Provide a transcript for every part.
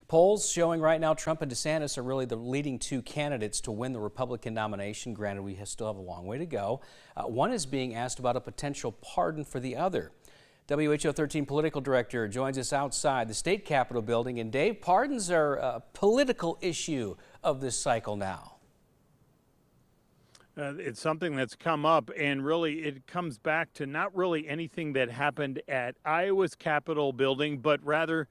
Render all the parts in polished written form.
Polls showing right now Trump and DeSantis are really the leading two candidates to win the Republican nomination. Granted, we still have a long way to go. One is being asked about a potential pardon for the other. WHO 13 political director joins us outside the state capitol building. And Dave, pardons are a political issue of this cycle now. It's something that's come up, and really it comes back to not really anything that happened at Iowa's Capitol building, but rather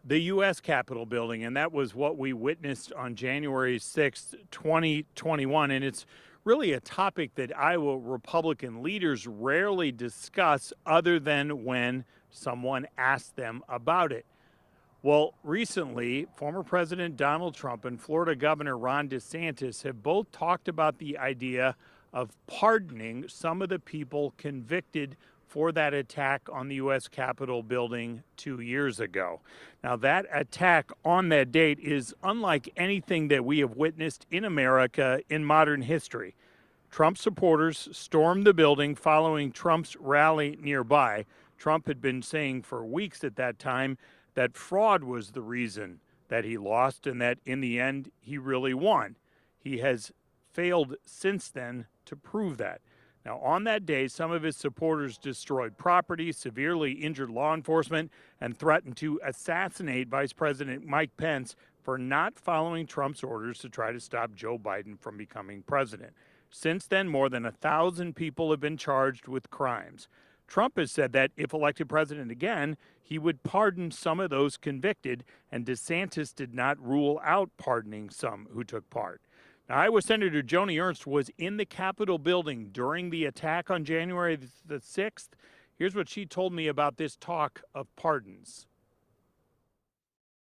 the U.S. Capitol building. And that was what we witnessed on January 6th, 2021. And it's really a topic that Iowa Republican leaders rarely discuss other than when someone asks them about it. Well, recently, former President Donald Trump and Florida Governor Ron DeSantis have both talked about the idea of pardoning some of the people convicted for that attack on the U.S. Capitol building 2 years ago. Now, that attack on that date is unlike anything that we have witnessed in America in modern history. Trump supporters stormed the building following Trump's rally nearby. Trump had been saying for weeks at that time that fraud was the reason that he lost and that in the end he really won. He has failed since then to prove that. Now, on that day, some of his supporters destroyed property, severely injured law enforcement, and threatened to assassinate Vice President Mike Pence for not following Trump's orders to try to stop Joe Biden from becoming president. Since then, more than 1,000 people have been charged with crimes. Trump has said that if elected president again, he would pardon some of those convicted, and DeSantis did not rule out pardoning some who took part. Now, Iowa Senator Joni Ernst was in the Capitol building during the attack on January the 6th. Here's what she told me about this talk of pardons.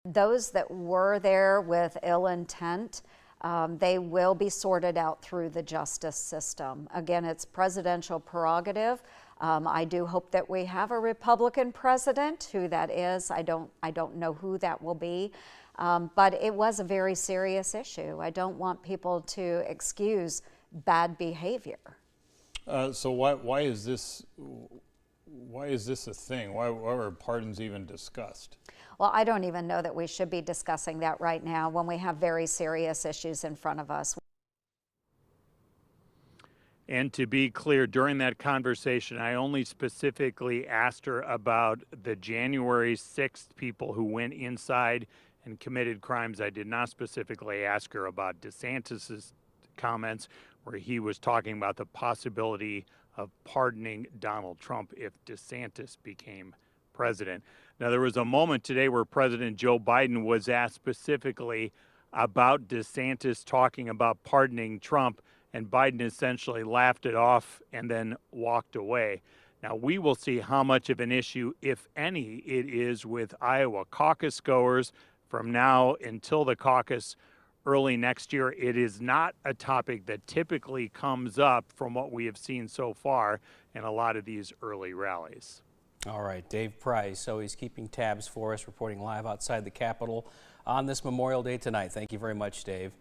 Those that were there with ill intent, they will be sorted out through the justice system. Again, it's presidential prerogative. I do hope that we have a Republican president. Who that is, I don't know who that will be. But it was a very serious issue. I don't want people to excuse bad behavior. So why is this a thing? Why are pardons even discussed? Well, I don't even know that we should be discussing that right now when we have very serious issues in front of us. And to be clear, during that conversation, I only specifically asked her about the January 6th people who went inside and committed crimes. I did not specifically ask her about DeSantis's comments where he was talking about the possibility of pardoning Donald Trump if DeSantis became president. Now, there was a moment today where President Joe Biden was asked specifically about DeSantis talking about pardoning Trump, and Biden essentially laughed it off and then walked away. Now, we will see how much of an issue, if any, it is with Iowa caucus goers from now until the caucus early next year. It is not a topic that typically comes up from what we have seen so far in a lot of these early rallies. All right, Dave Price, so he's keeping tabs for us, reporting live outside the Capitol on this Memorial Day tonight. Thank you very much, Dave.